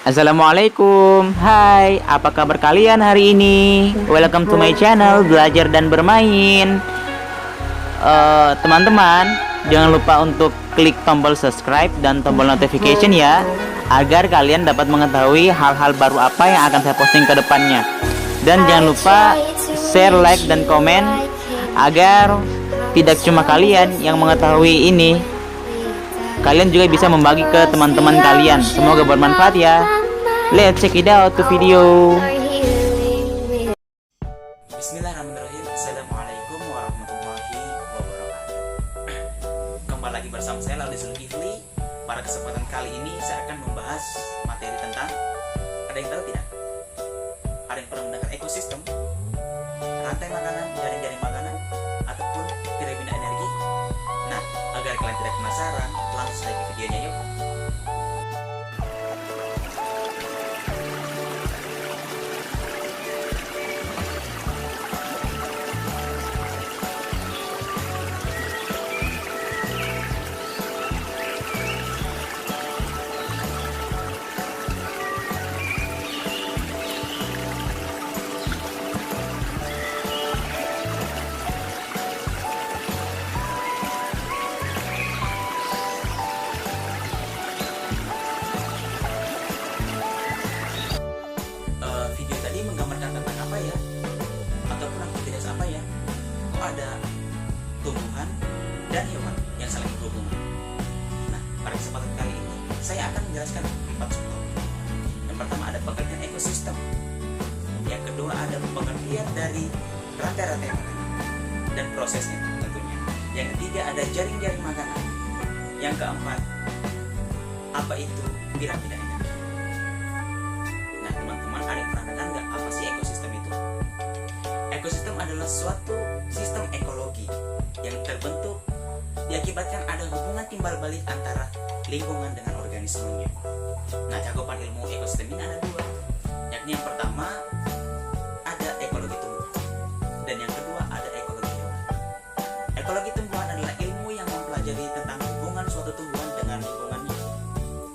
Assalamualaikum. Hai, apa kabar kalian hari ini? Welcome to my channel Belajar dan Bermain. Teman-teman, jangan lupa untuk klik tombol subscribe dan tombol notification ya, agar kalian dapat mengetahui hal-hal baru apa yang akan saya posting ke depannya. Dan jangan lupa share, like, dan komen, agar tidak cuma kalian yang mengetahui ini, kalian juga bisa membagi ke teman-teman kalian. Semoga bermanfaat ya. Let's check it out to video. Bismillahirrahmanirrahim. Assalamualaikum warahmatullahi wabarakatuh. Kembali lagi bersama saya Laudi Zulkifli. Pada kesempatan kali ini saya akan membahas materi tentang, ada yang tahu tidak? Ada yang pernah mendengar ekosistem, rantai makanan, jaring-jaring makanan, ataupun piramida energi? Nah, agar kalian tidak penasaran, langsung saja ke videonya yuk. Video tadi menggambarkan tentang apa ya? Ataupun aktivitas apa ya? Kok ada tumbuhan dan hewan yang saling berhubungan? Nah, pada kesempatan kali ini saya akan menjelaskan 4 subtopik. Yang pertama ada pengertian ekosistem. Yang kedua ada pengertian dari rantai-rantai makanan dan prosesnya tentunya. Yang ketiga ada jaring-jaring makanan. Yang keempat, apa itu piramida energi? Nah, teman-teman, ada yang pernah dengar nggak apa sih ekosistem itu? Ekosistem adalah suatu sistem ekologi yang terbentuk diakibatkan ada hubungan timbal balik antara lingkungan dengan organismenya. Nah, cakupan ilmu ekosistem ini ada 2, yakni yang pertama ada ekologi tumbuhan dan yang kedua ada ekologi hewan. Ekologi tumbuhan adalah ilmu yang mempelajari tentang hubungan suatu tumbuhan dengan lingkungannya.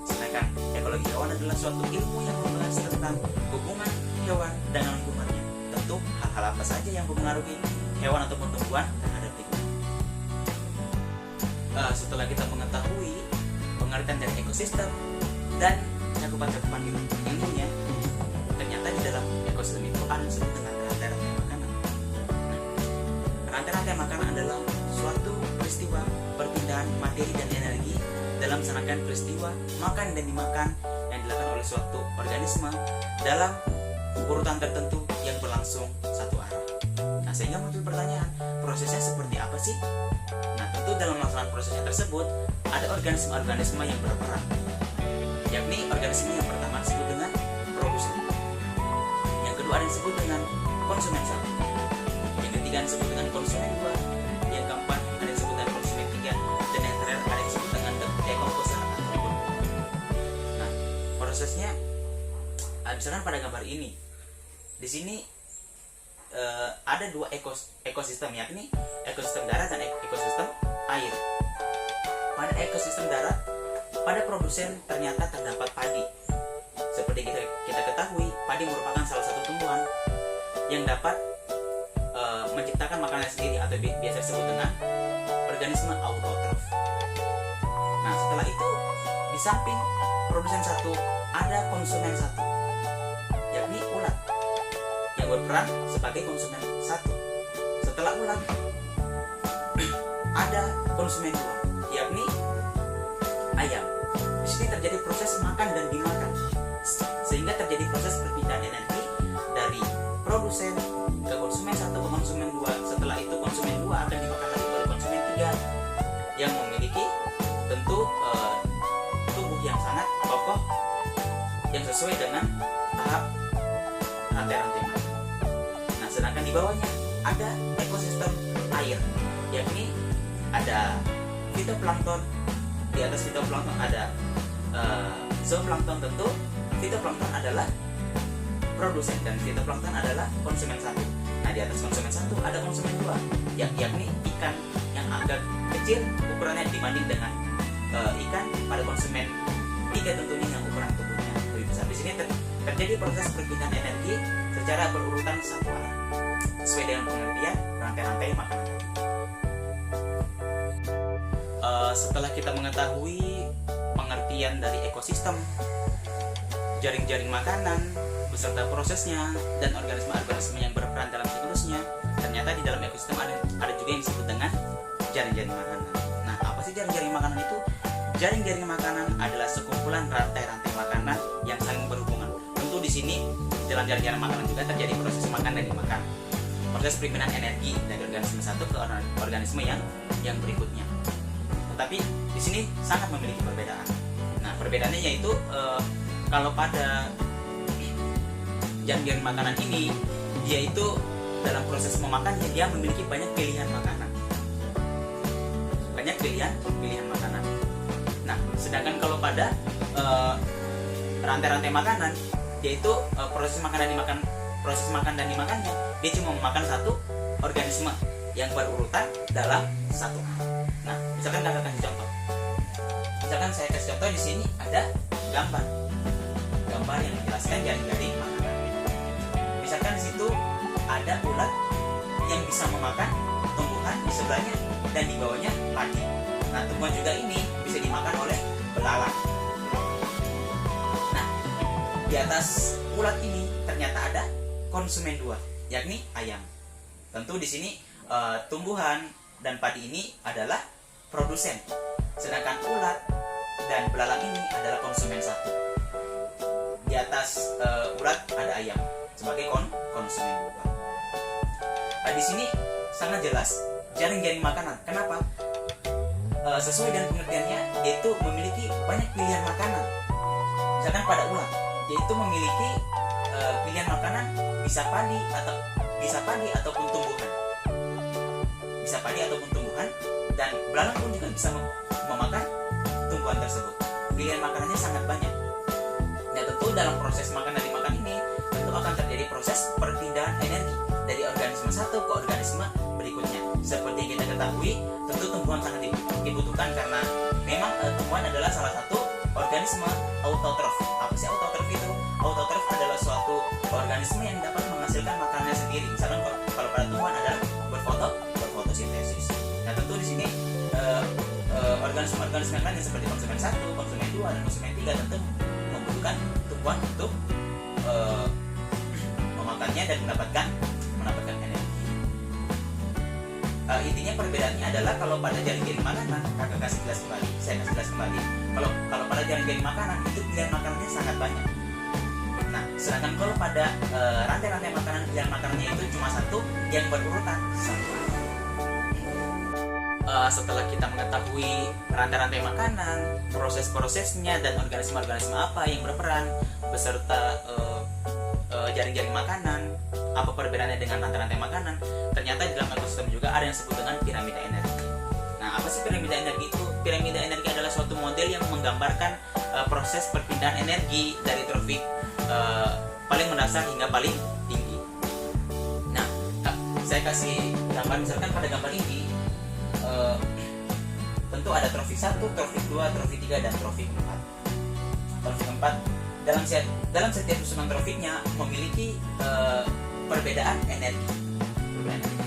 Sedangkan ekologi hewan adalah suatu ilmu yang membahas tentang hubungan hewan dengan lingkungannya. Tentu hal-hal apa saja yang mempengaruhi hewan ataupun tumbuhan terhadap lingkungan. Setelah kita mengetahui pengertian dari ekosistem dan cakupan-cakupan ilmunya, ternyata di dalam ekosistem itu ada yang disebut dengan rantai-rantai makanan. Nah, rantai-rantai makanan adalah suatu peristiwa perpindahan materi dan energi dalam serangkaian peristiwa makan dan dimakan yang dilakukan oleh suatu organisme dalam urutan tertentu yang berlangsung satu arah. Nah, sehingga muncul pertanyaan, prosesnya seperti apa sih? Nah, tentu dalam melaksanakan prosesnya tersebut ada organisme-organisme yang berperan, yakni organisme yang pertama disebut dengan produsen, yang kedua ada yang disebut dengan konsumen 1, yang ketiga disebut dengan konsumen 2, yang keempat ada yang disebut dengan konsumen 3, dan yang terakhir ada yang disebut dengan dekomposan atau reproduksi. Nah, prosesnya misalkan pada gambar ini, di sini ada 2 ekosistem, yakni ekosistem darat dan ekosistem air. Pada ekosistem darat, pada produsen ternyata terdapat padi. Seperti kita ketahui, padi merupakan salah satu tumbuhan yang dapat menciptakan makanan sendiri atau biasa disebut dengan organisme autotrof. Nah, setelah itu di samping produsen 1 ada konsumen 1, yakni ulat yang berperan sebagai konsumen 1. Setelah ulat ada konsumen 2, yakni ayam. Di sini terjadi proses makan dan dimakan, sehingga terjadi proses perpindahan energi dari produsen ke konsumen 1 ke konsumen 2. Setelah itu konsumen 2 akan dimakan lagi oleh konsumen 3 yang memiliki tentu tubuh yang sangat kokoh yang sesuai dengan tahap rantai-rantai makanan. Nah, sedangkan di bawahnya ada ekosistem air, yakni ada fitoplankton. Di atas fitoplankton ada zooplankton. Tentu fitoplankton adalah produsen dan fitoplankton adalah konsumen 1. Nah, di atas konsumen 1 ada konsumen 2, yakni ikan yang agak kecil ukurannya dibanding dengan ikan pada konsumen 3 tentunya yang ukuran tubuhnya lebih besar. Di sini terjadi proses perpindahan energi secara berurutan satu arah sesuai dengan pengertian rantai-rantai makanan. Setelah kita mengetahui pengertian dari ekosistem, jaring-jaring makanan beserta prosesnya dan organisme-organisme yang berperan dalam siklusnya, ternyata di dalam ekosistem ada juga yang disebut dengan jaring-jaring makanan. Nah, apa sih jaring-jaring makanan itu? Jaring-jaring makanan adalah sekumpulan rantai-rantai makanan yang saling berhubungan. Tentu di sini dalam jaring-jaring makanan juga terjadi proses makan dan dimakan, proses perpindahan energi dari organisme satu ke organisme yang berikutnya. Tetapi di sini sangat memiliki perbedaan. Nah, perbedaannya yaitu kalau pada jaring-jaring makanan ini, dia itu dalam proses memakannya dia memiliki banyak pilihan makanan. Banyak pilihan makanan. Nah, sedangkan kalau pada rantai-rantai makanan, yaitu proses makan dan dimakannya, dia cuma memakan satu organisme yang berurutan dalam satu. Nah, misalkan kakak kasih contoh. Misalkan saya kasih contoh di sini ada gambar yang menjelaskan jaring-jaring makanan. Misalkan di situ ada ulat yang bisa memakan tumbuhan di sebelahnya dan di bawahnya padi. Nah, tumbuhan juga ini bisa dimakan oleh belalang. Nah, di atas ulat ini ternyata ada konsumen dua, yakni ayam. Tentu di sini tumbuhan dan padi ini adalah produsen, sedangkan ulat dan belalang ini adalah konsumen satu. Di atas ulat ada ayam sebagai konsumen dua. Nah, di sini sangat jelas jaring-jaring makanan. Kenapa? Sesuai dengan pengertiannya, yaitu memiliki banyak pilihan makanan. Misalkan pada ulat, yaitu memiliki pilihan makanan bisa padi ataupun tumbuhan. Bisa padi ataupun tumbuhan, dan belalang pun juga bisa memakan tumbuhan tersebut. Pilihan makanannya sangat banyak. Dan tentu dalam proses makan dan dimakan ini tentu akan terjadi proses perpindahan energi dari organisme satu ke organisme berikutnya. Seperti yang kita ketahui, tentu tumbuhan sangat dibutuhkan karena memang tumbuhan adalah salah satu organisme autotrof. Apa sih autotrof itu? Autotrof adalah suatu organisme yang dapat menghasilkan makanannya sendiri. Misalkan kalau pada tumbuhan adalah berfotosintesis. Nah, tentu di sini organisme-organisme lain seperti konsumen 1, konsumen 2, dan konsumen 3 tentu membutuhkan tumbuhan untuk memakannya dan mendapatkan energi. Intinya perbedaannya adalah kalau pada jaring-jaring makanan, saya kasih jelas kembali. Kalau pada jaring-jaring makanan itu pilihan makanannya sangat banyak. Nah, sedangkan kalau pada rantai-rantai makanan, pilihan makanannya itu cuma satu yang berurutan satu. Setelah kita mengetahui rantai-rantai makanan, proses-prosesnya, dan organisme-organisme apa yang berperan beserta jaring-jaring makanan, apa perbedaannya dengan rantai-rantai makanan, ternyata di dalam ekosistem juga ada yang disebut dengan piramida energi. Nah, apa sih piramida energi itu? Piramida energi adalah suatu model yang menggambarkan proses perpindahan energi dari trofik paling mendasar hingga paling tinggi. Nah, saya kasih gambar, misalkan pada gambar ini tentu ada trofik 1, trofik 2, trofik 3, dan trofik 4. Trofik 4 dalam setiap susunan trofiknya memiliki perbedaan energi.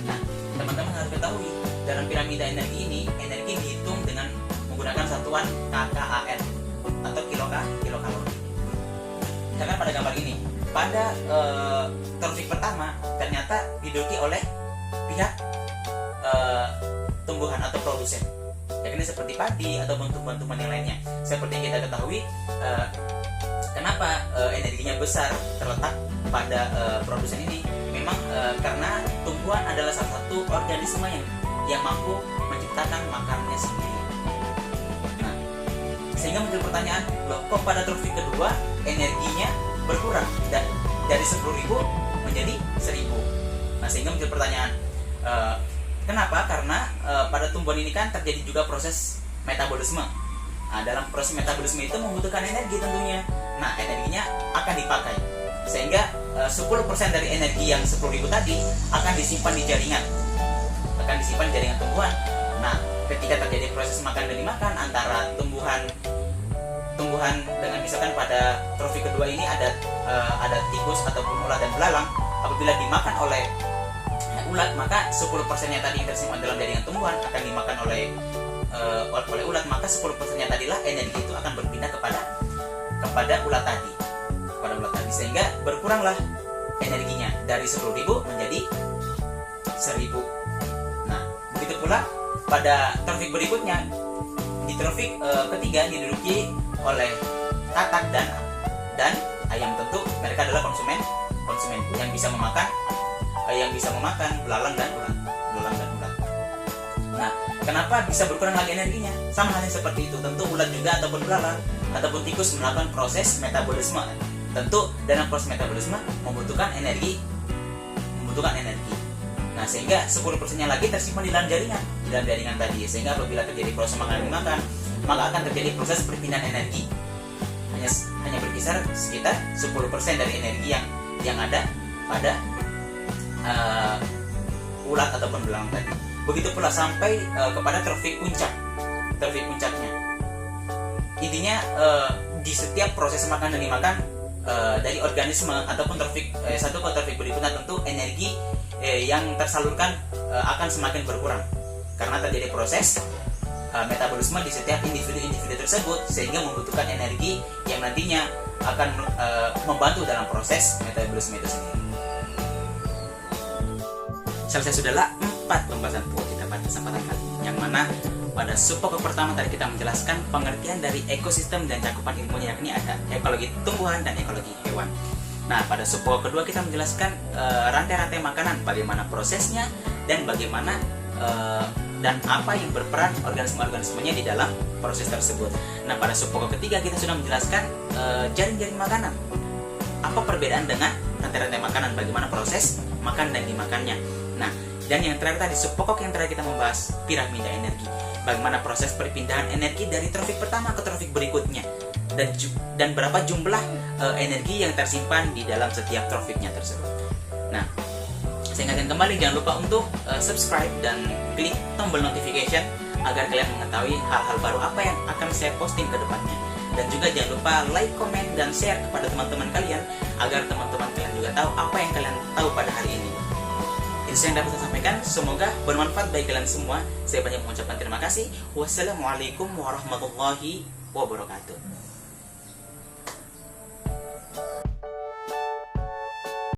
Nah, teman-teman harus ketahui dalam piramida energi ini, energi dihitung dengan menggunakan satuan kKAR atau kilokalori. Misalkan pada gambar ini, pada trofik pertama ternyata diduduki oleh pihak tumbuhan atau produsen, yakni seperti padi ataupun tumbuhan-tumbuhan yang lainnya. Seperti yang kita ketahui, kenapa energinya besar terletak pada produsen ini? Memang karena tumbuhan adalah salah satu organisme yang mampu menciptakan makanannya sendiri. Nah, sehingga muncul pertanyaan, loh, kok pada trofik kedua energinya berkurang dan dari 10.000 menjadi 1.000? Nah, sehingga muncul pertanyaan, kenapa? Karena pada tumbuhan ini kan terjadi juga proses metabolisme. Nah, dalam proses metabolisme itu membutuhkan energi tentunya. Nah, energinya akan dipakai, sehingga 10% dari energi yang 10.000 tadi akan disimpan di jaringan, tumbuhan. Nah, ketika terjadi proses makan dan dimakan antara tumbuhan tumbuhan dengan misalkan pada trofik kedua ini ada tikus ataupun ulat dan belalang, apabila dimakan oleh ulat, maka 10%-nya tadi yang tersimpan dalam jaringan tumbuhan akan dimakan oleh ulat, maka 10%-nya tadilah energi itu akan berpindah kepada ulat tadi, sehingga berkuranglah energinya dari 10.000 menjadi 1.000. Nah, begitu pula pada trofik berikutnya, di trofik ketiga diduduki oleh katak dan ayam. Tentu mereka adalah konsumen yang bisa memakan belalang dan ulat. Nah, kenapa bisa berkurang lagi energinya? Sama halnya seperti itu. Tentu ulat juga ataupun belalang ataupun tikus melakukan proses metabolisme. Tentu dalam proses metabolisme membutuhkan energi. Nah, sehingga 10%-nya lagi tersimpan di dalam jaringan tadi. Sehingga apabila terjadi proses makanan dimakan, maka akan terjadi proses perpindahan energi. Hanya berkisar sekitar 10% dari energi yang ada pada ulat ataupun belalang tadi. Begitu pula sampai kepada trofik puncaknya. Intinya di setiap proses makan dan dimakan dari organisme ataupun trofik satu ke trofik berikutnya, tentu energi yang tersalurkan akan semakin berkurang karena terjadi proses metabolisme di setiap individu tersebut, sehingga membutuhkan energi yang nantinya akan membantu dalam proses metabolisme itu sendiri. Selesai sudahlah 4 pembahasan pokok kita pada kesempatan kali ini, yang mana pada subpokok pertama tadi kita menjelaskan pengertian dari ekosistem dan cakupan ilmunya, yakni ada ekologi tumbuhan dan ekologi hewan. Nah, pada subpokok kedua kita menjelaskan rantai-rantai makanan, bagaimana prosesnya dan bagaimana dan apa yang berperan organisme-organismenya di dalam proses tersebut. Nah, pada subpokok ketiga kita sudah menjelaskan jaring-jaring makanan. Apa perbedaan dengan rantai-rantai makanan, bagaimana proses makan dan dimakannya. Nah, dan yang terakhir tadi, subpokok yang terakhir kita membahas piramida energi. Bagaimana proses perpindahan energi dari trofik pertama ke trofik berikutnya, dan berapa jumlah energi yang tersimpan di dalam setiap trofiknya tersebut. Nah, saya ingatkan kembali, jangan lupa untuk subscribe dan klik tombol notification agar kalian mengetahui hal-hal baru apa yang akan saya posting ke depannya. Dan juga jangan lupa like, komen, dan share kepada teman-teman kalian agar teman-teman kalian juga tahu apa yang kalian tahu pada hari ini. Itu yang dapat saya sampaikan, semoga bermanfaat bagi kalian semua. Saya banyak mengucapkan terima kasih. Wassalamualaikum warahmatullahi wabarakatuh.